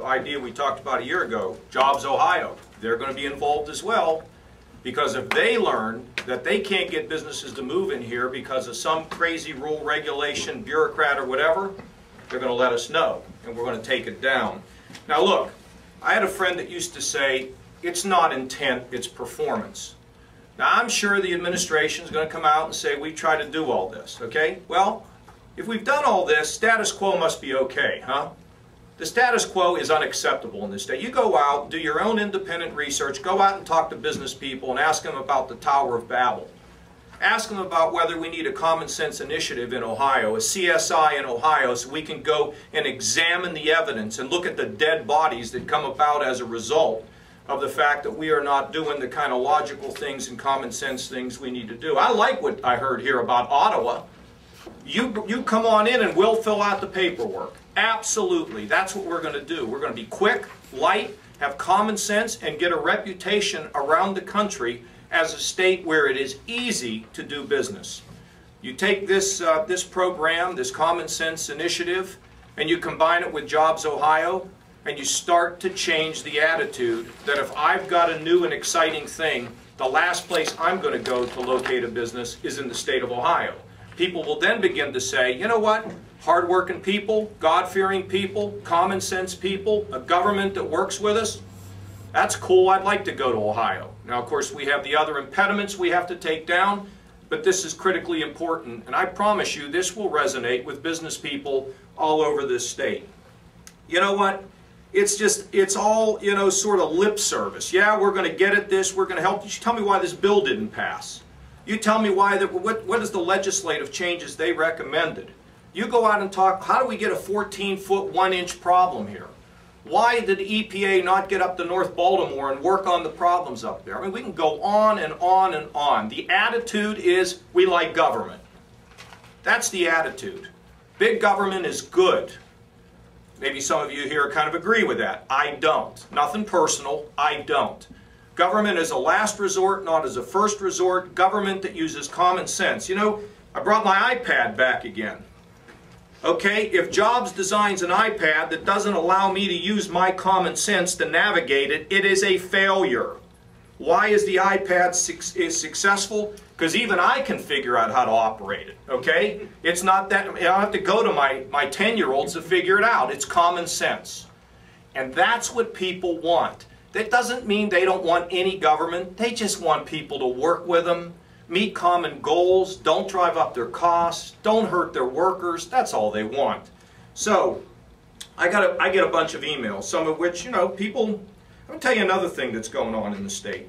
idea we talked about a year ago, Jobs Ohio. They're going to be involved as well, because if they learn that they can't get businesses to move in here because of some crazy rule, regulation, bureaucrat or whatever, they're going to let us know, and we're going to take it down. Now look, I had a friend that used to say, it's not intent, it's performance. Now I'm sure the administration is going to come out and say, we try to do all this, okay? Well, if we've done all this, status quo must be okay, huh? The status quo is unacceptable in this state. You go out, do your own independent research, go out and talk to business people and ask them about the Tower of Babel. Ask them about whether we need a common sense initiative in Ohio, a CSI in Ohio, so we can go and examine the evidence and look at the dead bodies that come about as a result of the fact that we are not doing the kind of logical things and common sense things we need to do. I like what I heard here about Ottawa. You come on in and we'll fill out the paperwork. Absolutely. That's what we're going to do. We're going to be quick, light, have common sense, and get a reputation around the country as a state where it is easy to do business. You take this program, this common sense initiative, and you combine it with Jobs Ohio, and you start to change the attitude that if I've got a new and exciting thing, the last place I'm going to go to locate a business is in the state of Ohio. People will then begin to say, you know what? Hard-working people, God-fearing people, common sense people, a government that works with us, that's cool. I'd like to go to Ohio. Now, of course, we have the other impediments we have to take down, but this is critically important, and I promise you this will resonate with business people all over this state. You know what? It's all, you know, sort of lip service. Yeah, we're going to get at this. We're going to help you. Tell me why this bill didn't pass. You tell me why. What is the legislative changes they recommended? You go out and talk, how do we get a 14-foot, 1-inch problem here? Why did the EPA not get up to North Baltimore and work on the problems up there? I mean, we can go on and on and on. The attitude is, we like government. That's the attitude. Big government is good. Maybe some of you here kind of agree with that. I don't. Nothing personal. I don't. Government is a last resort, not as a first resort. Government that uses common sense. You know, I brought my iPad back again. Okay, if Jobs designs an iPad that doesn't allow me to use my common sense to navigate it, it is a failure. Why is the iPad successful? Because even I can figure out how to operate it, okay? It's not that, I don't have to go to my 10-year-olds to figure it out. It's common sense. And that's what people want. That doesn't mean they don't want any government. They just want people to work with them, meet common goals, don't drive up their costs, don't hurt their workers. That's all they want. So I get a bunch of emails, some of which, you know, people, I'm going to tell you another thing that's going on in the state.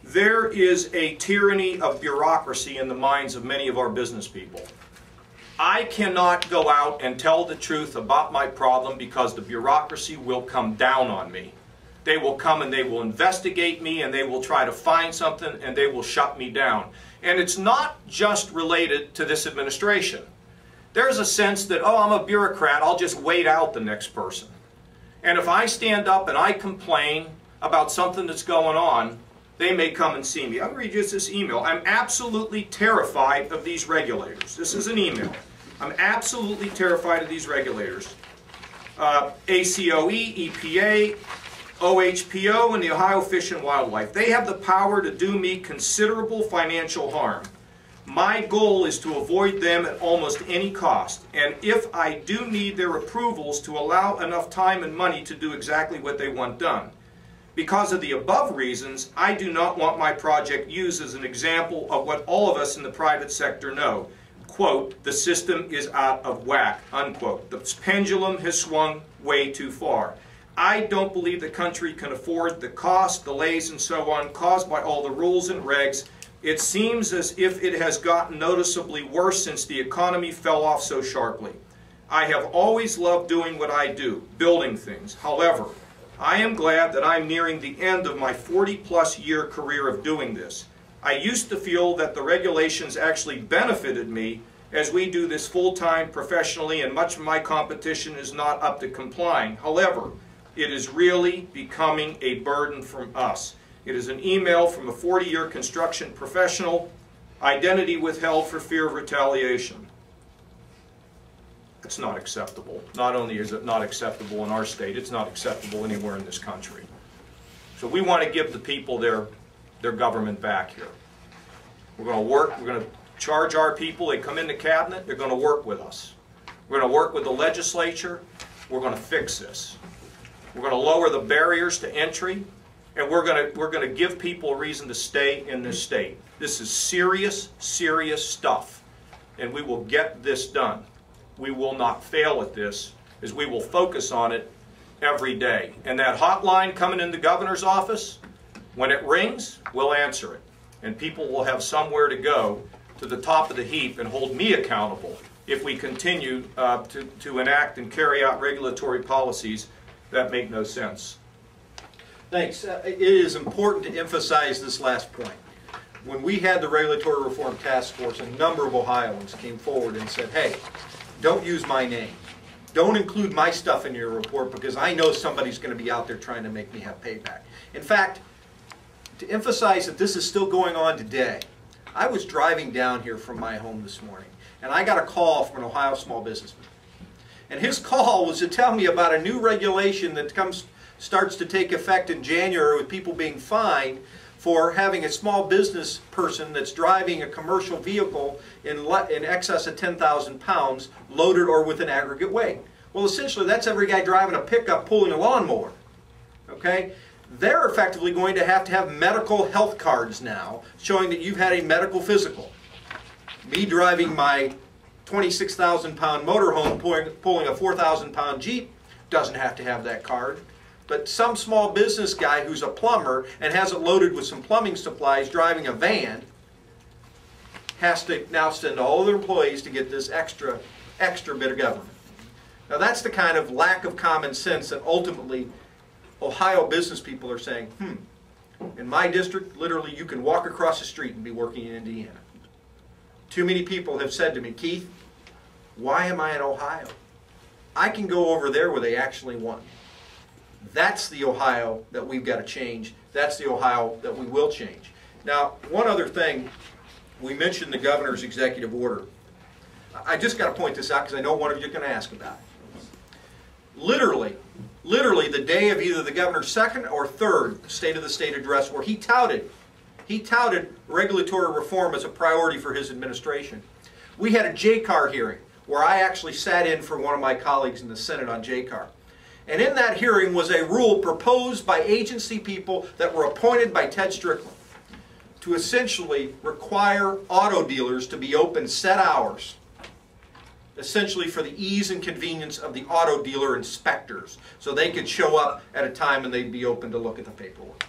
There is a tyranny of bureaucracy in the minds of many of our business people. I cannot go out and tell the truth about my problem because the bureaucracy will come down on me. They will come and they will investigate me and they will try to find something and they will shut me down. And it's not just related to this administration. There's a sense that, oh, I'm a bureaucrat, I'll just wait out the next person. And if I stand up and I complain about something that's going on, they may come and see me. I'm going to read you this email. I'm absolutely terrified of these regulators. This is an email. I'm absolutely terrified of these regulators. ACOE, EPA, OHPO, and the Ohio Fish and Wildlife. They have the power to do me considerable financial harm. My goal is to avoid them at almost any cost. And if I do need their approvals to allow enough time and money to do exactly what they want done. Because of the above reasons, I do not want my project used as an example of what all of us in the private sector know. Quote, the system is out of whack, unquote. The pendulum has swung way too far. I don't believe the country can afford the costs, delays, and so on caused by all the rules and regs. It seems as if it has gotten noticeably worse since the economy fell off so sharply. I have always loved doing what I do, building things. However, I am glad that I'm nearing the end of my 40-plus year career of doing this. I used to feel that the regulations actually benefited me as we do this full-time professionally and much of my competition is not up to complying. However, it is really becoming a burden from us. It is an email from a 40-year construction professional, identity withheld for fear of retaliation. It's not acceptable. Not only is it not acceptable in our state, it's not acceptable anywhere in this country. So we want to give the people their government back here. We're going to work, we're going to charge our people, they come into cabinet, they're going to work with us. We're going to work with the legislature, we're going to fix this. We're going to lower the barriers to entry, and we're going to give people a reason to stay in this state. This is serious, serious stuff, and we will get this done. We will not fail at this, as we will focus on it every day. And that hotline coming in the governor's office, when it rings, we'll answer it. And people will have somewhere to go to the top of the heap and hold me accountable if we continue to enact and carry out regulatory policies that make no sense. Thanks. It is important to emphasize this last point. When we had the Regulatory Reform Task Force, a number of Ohioans came forward and said, hey, don't use my name. Don't include my stuff in your report because I know somebody's going to be out there trying to make me have payback. In fact, to emphasize that this is still going on today, I was driving down here from my home this morning, and I got a call from an Ohio small businessman. And his call was to tell me about a new regulation that starts to take effect in January with people being fined for having a small business person that's driving a commercial vehicle in excess of 10,000 pounds loaded or with an aggregate weight. Well, essentially, that's every guy driving a pickup pulling a lawnmower. Okay? They're effectively going to have medical health cards now showing that you've had a medical physical. Me driving my 26,000 pound motorhome pulling a 4,000 pound Jeep doesn't have to have that card. But some small business guy who's a plumber and has it loaded with some plumbing supplies driving a van has to now send all of their employees to get this extra bit of government. Now that's the kind of lack of common sense that ultimately Ohio business people are saying, in my district, literally you can walk across the street and be working in Indiana. Too many people have said to me, Keith, why am I in Ohio? I can go over there where they actually want me. That's the Ohio that we've got to change. That's the Ohio that we will change. Now, one other thing, we mentioned the governor's executive order. I just got to point this out because I know one of you are going to ask about it. Literally the day of either the governor's second or third State of the State address where he touted regulatory reform as a priority for his administration. We had a JCAR hearing where I actually sat in for one of my colleagues in the Senate on JCAR. And in that hearing was a rule proposed by agency people that were appointed by Ted Strickland to essentially require auto dealers to be open set hours, essentially for the ease and convenience of the auto dealer inspectors, so they could show up at a time and they'd be open to look at the paperwork.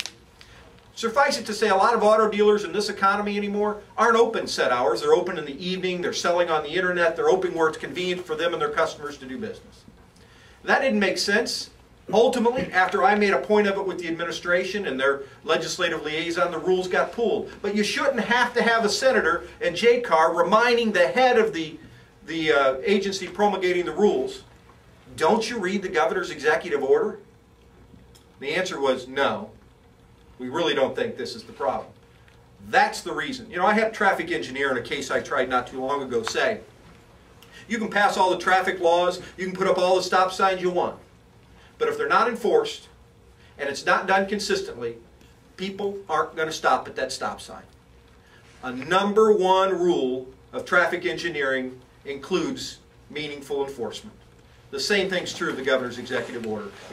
Suffice it to say, a lot of auto dealers in this economy anymore aren't open set hours. They're open in the evening, they're selling on the internet, they're open where it's convenient for them and their customers to do business. That didn't make sense. Ultimately, after I made a point of it with the administration and their legislative liaison, the rules got pulled. But you shouldn't have to have a senator and JCAR reminding the head of the agency promulgating the rules, don't you read the governor's executive order? The answer was no. We really don't think this is the problem. That's the reason. You know, I had a traffic engineer in a case I tried not too long ago say, you can pass all the traffic laws, you can put up all the stop signs you want, but if they're not enforced and it's not done consistently, people aren't going to stop at that stop sign. A #1 rule of traffic engineering includes meaningful enforcement. The same thing's true of the governor's executive order. If